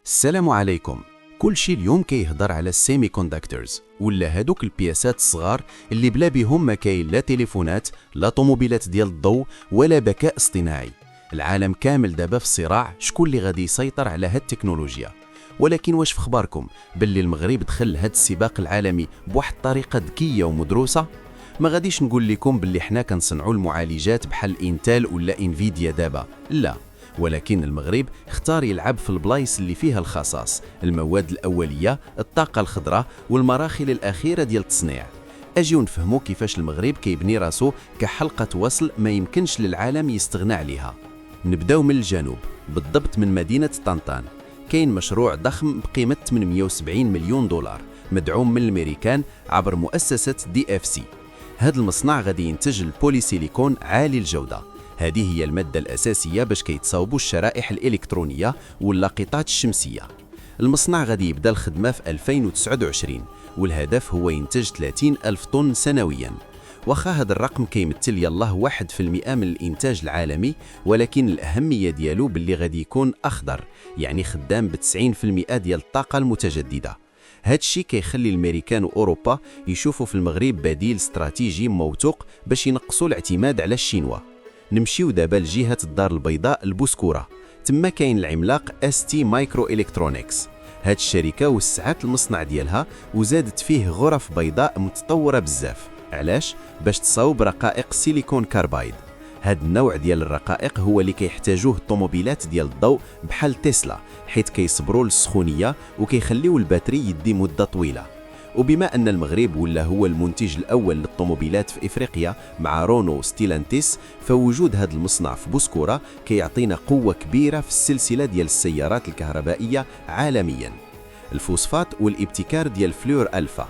السلام عليكم. كل شي اليوم كيهضر على السيمي كوندكتورز ولا هادوك البياسات الصغار اللي بلا بيهم ما كاين لا تليفونات لا طوموبيلات ديال الضوء ولا ذكاء اصطناعي. العالم كامل دابا في صراع شكون اللي غادي يسيطر على هاد التكنولوجيا. ولكن واش في خباركم باللي المغرب دخل هاد السباق العالمي بواحد الطريقه ذكيه ومدروسه؟ ما غاديش نقول لكم باللي حنا كنصنعوا المعالجات بحال انتل ولا انفيديا دابا، لا، ولكن المغرب اختار يلعب في البلايص اللي فيها الخصاص، المواد الأولية، الطاقة الخضراء والمراحل الأخيرة ديال التصنيع. أجيو نفهموا كيفاش المغرب كيبني راسو كحلقة وصل ما يمكنش للعالم يستغنى عليها. نبداو من الجنوب، بالضبط من مدينة طنطان. كاين مشروع ضخم بقيمة 870 مليون دولار مدعوم من الأمريكان عبر مؤسسة DFC. هذا المصنع غادي ينتج البوليسيليكون عالي الجودة. هذه هي المادة الأساسية باش كيتصاوبوا الشرائح الإلكترونية واللاقطات الشمسية. المصنع غادي يبدأ الخدمة في 2029 والهدف هو ينتج 30 ألف طن سنوياً. واخا هذا الرقم كيمثل يلاه 1% من الإنتاج العالمي، ولكن الأهمية ديالو باللي غادي يكون أخضر، يعني خدام ب 90% ديال الطاقة المتجددة. هاد الشيء كيخلي الامريكان واوروبا يشوفوا في المغرب بديل استراتيجي موثوق باش ينقصوا الاعتماد على الشينوا. نمشيو دابا لجهة الدار البيضاء البوسكورة، تما كاين العملاق ST مايكرو إلكترونيكس. هاد الشركة وسعت المصنع ديالها وزادت فيه غرف بيضاء متطورة بزاف. علاش؟ باش تصاوب رقائق سيليكون كاربايد. هاد النوع ديال الرقائق هو اللي كيحتاجوه الطوموبيلات ديال الضوء بحال تسلا، حيث كيصبروا للسخونية وكيخليو الباتري يدي مدة طويلة. وبما أن المغرب ولا هو المنتج الأول للطوموبيلات في إفريقيا مع رونو وستيلانتيس، فوجود هذا المصنع في بوسكورة كيعطينا قوة كبيرة في السلسلة ديال السيارات الكهربائية عالمياً. الفوسفات والابتكار ديال فلور ألفا.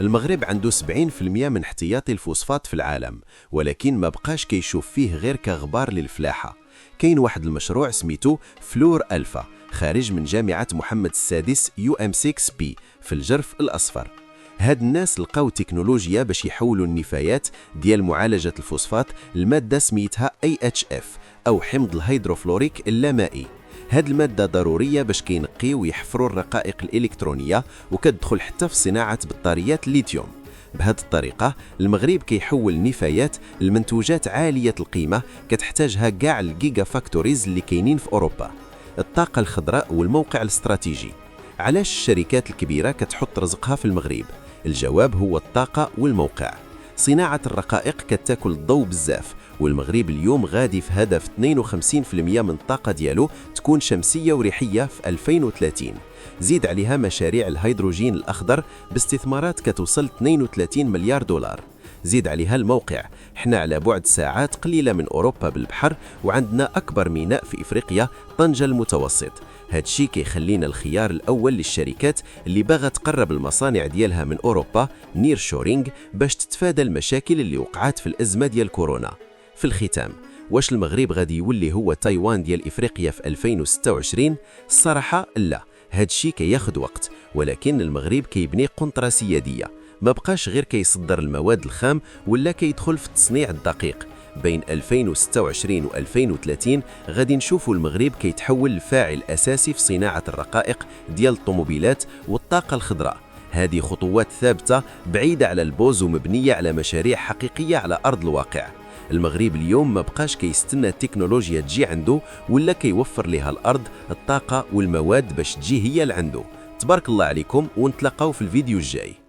المغرب عنده 70% من احتياطي الفوسفات في العالم، ولكن ما بقاش كيشوف فيه غير كغبار للفلاحة. كاين واحد المشروع سميتو فلور ألفا خارج من جامعة محمد السادس UM6B في الجرف الأصفر. هاد الناس لقاو تكنولوجيا باش يحولوا النفايات ديال معالجة الفوسفات المادة سميتها AHF أو حمض الهيدروفلوريك اللامائي. هاد المادة ضرورية باش كينقيو ويحفروا الرقائق الإلكترونية وكتدخل حتى في صناعة بطاريات الليثيوم. بهذه الطريقة المغرب كيحول النفايات لمنتوجات عالية القيمة كتحتاجها كاع الجيجا فاكتوريز اللي كاينين في أوروبا. الطاقة الخضراء والموقع الاستراتيجي. علاش الشركات الكبيرة كتحط رزقها في المغرب؟ الجواب هو الطاقة والموقع. صناعة الرقائق كتاكل الضوء بزاف، والمغرب اليوم غادي في هدف 52% من الطاقة ديالو تكون شمسية وريحية في 2030. زيد عليها مشاريع الهيدروجين الأخضر باستثمارات كتوصل 32 مليار دولار. زيد عليها الموقع، حنا على بعد ساعات قليلة من أوروبا بالبحر، وعندنا أكبر ميناء في إفريقيا طنجة المتوسط. هادشي كيخلينا الخيار الأول للشركات اللي باغا تقرب المصانع ديالها من أوروبا نير شورينغ باش تتفادى المشاكل اللي وقعت في الأزمة ديال كورونا. في الختام، واش المغرب غادي يولي هو تايوان ديال إفريقيا في 2026؟ الصراحة لا، هادشي كياخد وقت، ولكن المغرب كيبني قنطرة سيادية. ما بقاش غير كيصدر المواد الخام ولا كيدخل في التصنيع الدقيق. بين 2026 و 2030 غادي نشوفوا المغرب كيتحول لفاعل أساسي في صناعة الرقائق ديال الطوموبيلات والطاقة الخضراء. هذه خطوات ثابتة بعيدة على البوز ومبنية على مشاريع حقيقية على أرض الواقع. المغرب اليوم ما بقاش كيستنى التكنولوجيا تجي عنده ولا كيوفر لها الأرض الطاقة والمواد باش تجي هي لعنده. تبارك الله عليكم، ونتلاقاو في الفيديو الجاي.